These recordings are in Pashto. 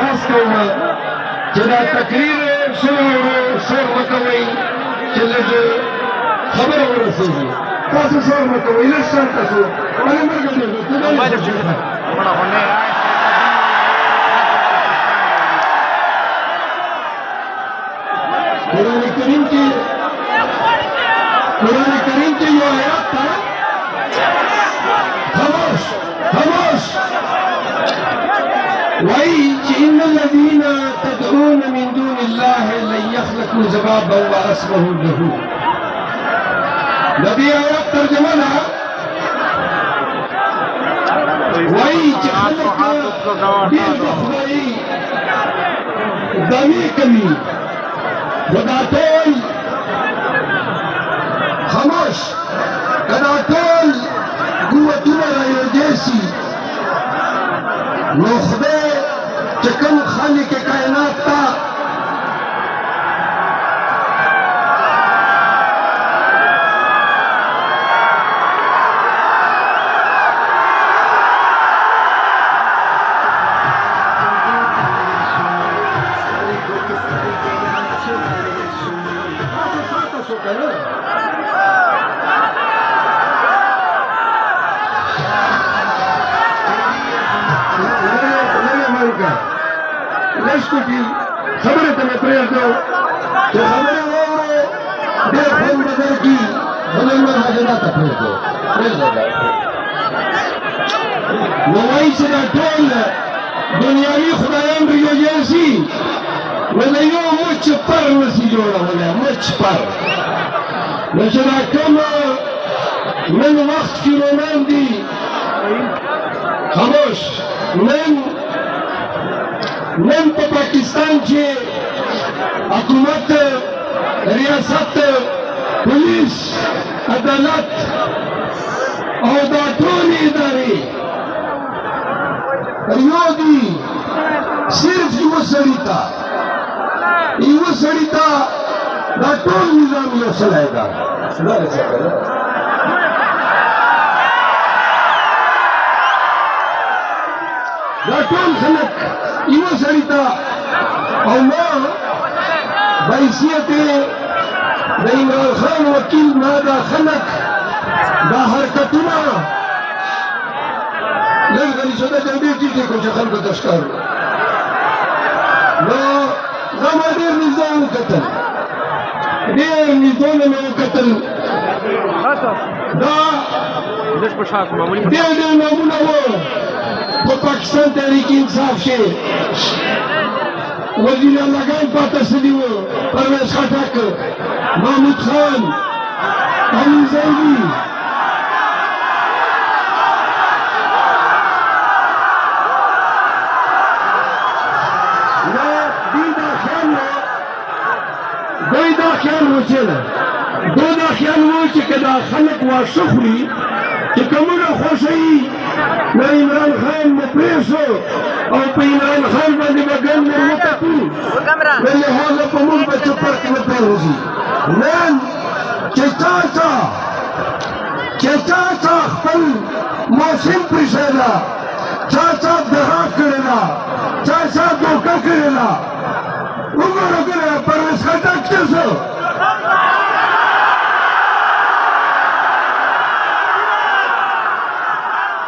درخواست کوم چې دا تقریر شور مه کوئ چې لږ خبره ورسېږي تاسو شور مه کوئ لږ شاته شو ولې مرګ قرآن کریم کی یو آیات تھا خاموش خاموش وَإِنَّ الَّذِينَ تَدْعُونَ مِن دُونِ اللَّهِ لَن يَخْلُقُوا ذُبَابًا وَأَصْبَحُوا لَهُ نبی آیات ترجمہ نا وَإِنَّ خَلَقَ دِير دخلائي دمی کمی خدا ټول خاموش کدا ټول قوتونه رايوځي شي نو خدای چې کوم خالق کائنات ته لشکوټي خبره ته مې پرېږدو چې خبره واورو ډېر خوند به درکړي بلې نور حاجنا ته پرېږدو نو وایي چې دا ټول دنیاوي خدایان راجوړ شي نو د یو مچ پر نشي جوړولی مچ پر نو چې دا کوم نن وخت کې رومان دي خاموش نن په پاکستان کې حکومت ریاست پولیس عدالت او دا ټولې ادارې یو دي صرف یوه سړي ته دا ټول نظام یو سړی ده دا ټول خلک یوه سړي ته او ما بحیثیت د عمران خان وکیل ما دا خلک دا حرکتونه لږ غلي شده چې ډېر ټیټې کړو چې خلکو ته ښکار نو دا ما ډېر نږدې وکتل ډېر نږدې مې وکتل دا ډېر نامونه وو په پاکستان تحریک انصاف کې وزیر اللهګان پاته شوي وو پرویز خټک محمود خان علي زیدي دوی دا خیال وو چې که دا خلک واښه خوري چې کومونه خوښوي نو عمران خان مو پرېښو او په عمران خان باندې به ګن ور وکتو نو لهذا په موږ به چپر کې نه پرېوځي نن چې چا خپل موسم پرېښی ده چا دغه کړې ده چا دوکه کړې ده وګوره پرویز خټک څه شو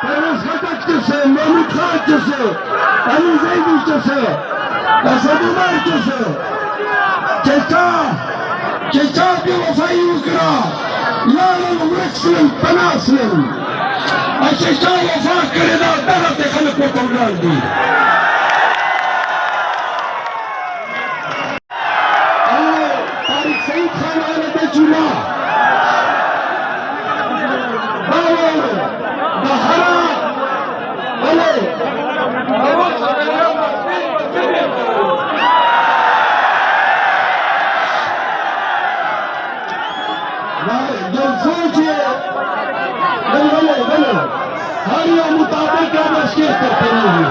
پرویز خټک څه شو محمود خان څه شو علي زیدي څه شو اسد عمر څه شو چې چا بې وفایي وکړه لاړل ورک شول پناه شول او چې چا وفا کړې ده دغسې خلک ورته ولاړ دي هر یو مطابق هم اشکیش کرتے نہیں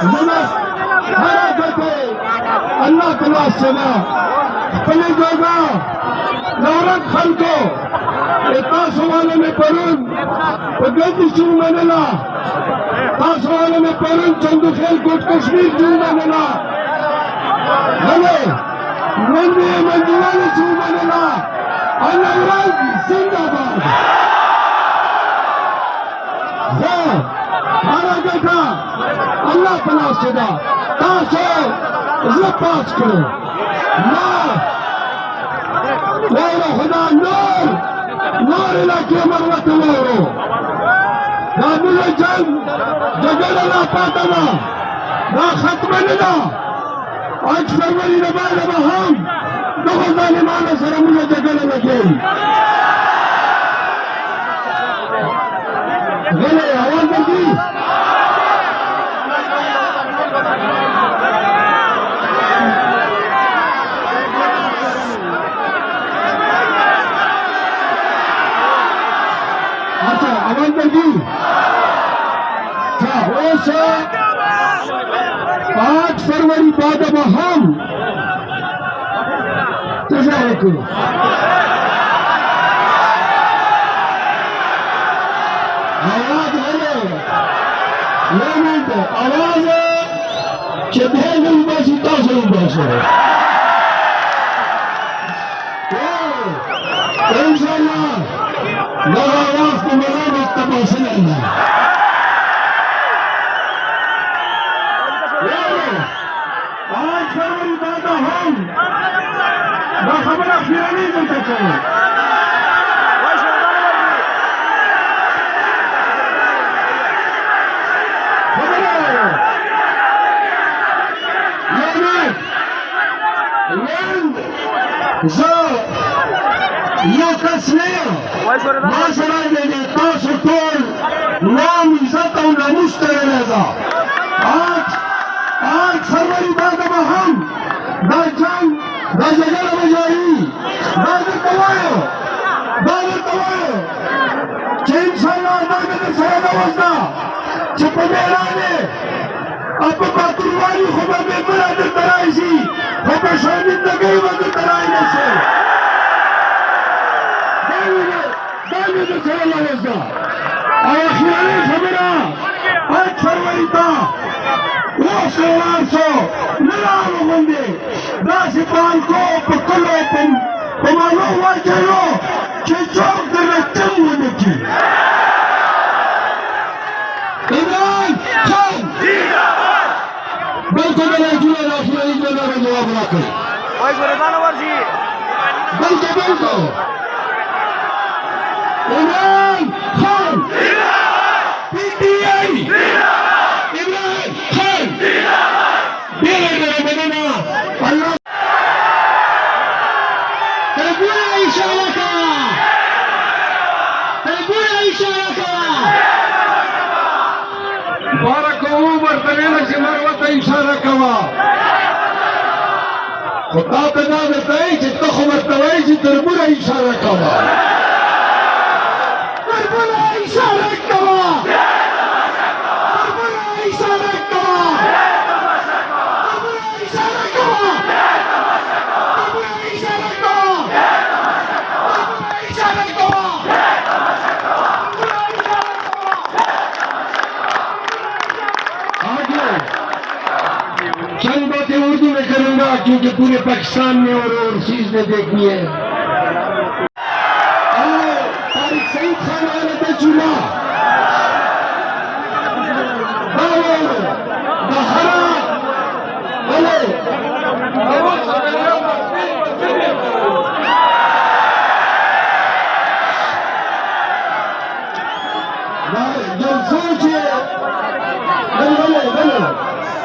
زمس حرکت اللہ تعالی سنا پلی جوگا نورت خلقو تاسو والے میں پرون پگتی چون منلا تاسو والے میں پرون چندو خیل کوٹ کشمیر چون منلا ہلے منوی منجوالی چون منلا اللہ زندہ باد حرکت اللہ تعالی سنا تاسو زپاس کرو نور خدا نور علاقے مرت نورو نابل جنگ جگلنا پاتنا نا ختم ندا آج فروری نبال بہم دو ظالمان سرمون جگلنا گئی گلے آواز بندی आवाज बंदी से 5 फरवरी बाद अब हम आवाज आवाज इंशाल्लाह आवाज को मिला तबासल आज फरवरी दादा हम खबर फिरानी बनते चले या कसने माशरा देने तासु तोल नाम इज्जत और नामुस करेगा आज फरवरी बाद अब हम दा जंग दा जगह बजाई दा तवायो चेन साला दा के सारा वस्ता चप मेरा ने अब बातुवारी खबर में बड़ा तराईसी खबर शामिल लगे वक्त तराई में से दाने से सारा वस्ता आखिरी खबरा आज फरवरी का وصلوا نلعبوا غندي ناس بانكو بكلهم ومالو واجهوا كيشوف دلتم ونكي إمران خان بلكو دلائجونا الأخيرين جونا رجواب راكي بلكو إمران خان PTA إمران خان الله تقول إشارة بارك عمر تنين سمروة إشارة كوا خطاب نادر تايج التخم التوايج تربولا إشارة كوا تربولا إشارة كوا चंद बातें उर्दू में करूंगा क्योंकि पूरे पाकिस्तान में और ओवरसीज में देखनी है तारिक सईद खान वाले पे चुना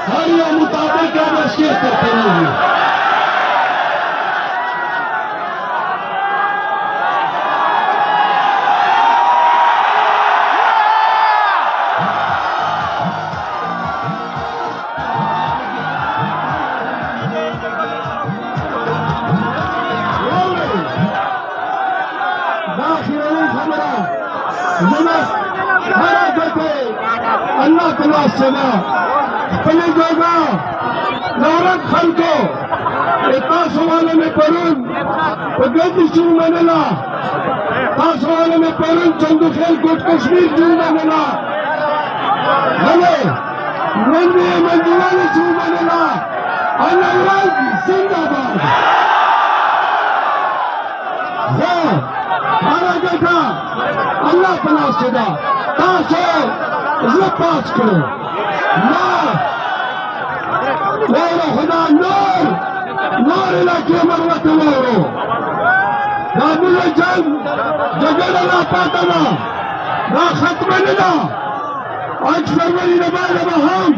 हरिया मुताबिक क्या मशक़ करते हैं अल्लाह तआला सना अपने जोगा नवरत खान को तासवाले में परुन गद्दी चून मनेला तासवाले में परुन चंदू खेल कोट कश्मीर चून मनेला हले मंदी मंजुवाले चून मनेला अल्लाह जिंदाबाद हरा बेटा अल्लाह पनाह सदा तासो ज़पाच करो वारो खुदा नूर नूर इलाके मरवत वारो दाबुल जंग जगल ना पातना ना खत्म ना आज फरवरी न बाद हम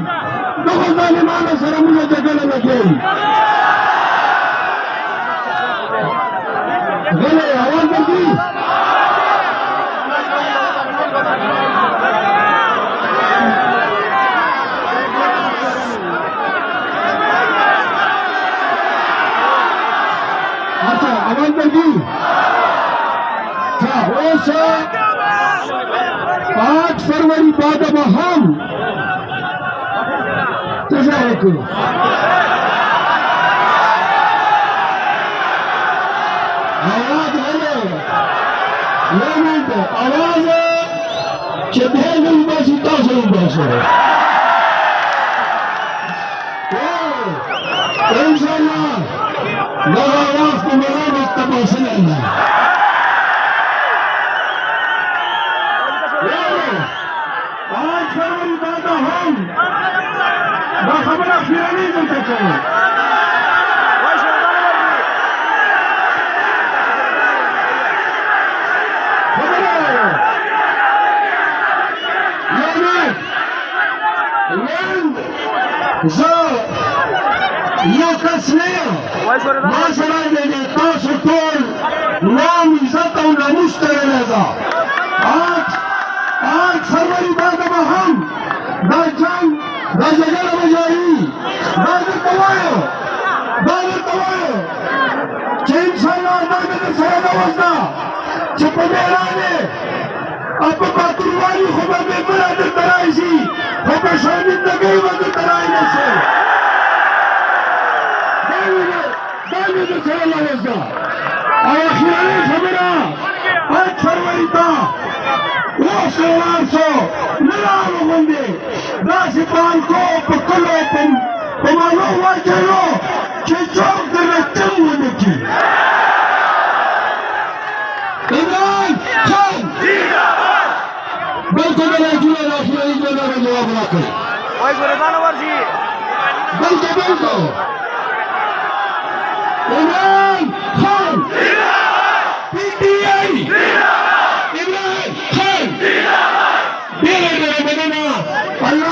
दो जालिमान सर मुझे जगल लगे गले आवाज दी आवाज दी 5 फरवरी बाद हम आवाज आवाज इंशाल्लाह आवाज को मिला तबासल आज फरवरी बाद हम खबर नहीं मिलते चलो माशरा तासुल नाम इज्जत और नामुस करेगा आज फरवरी बाद हम जंग जगह बजाई तवायो चपमेराने अब बातुरवाली खबर में बरादर तराइसी खबर शर्मिंदगी मदद तराइने से दावी चला लगा आखिरी खबरा 5 फरवरी था वो सोलार सो मिला लोगोंगे दासिपान को पकड़ो पमानो वाचलो चिचोक दे चंगुने की इमरान खान जिंदाबाद बिल्कुल जुड़ा आखिरी जुड़ा जवाब रखे ओए गुरदानवर जी बिल्कुल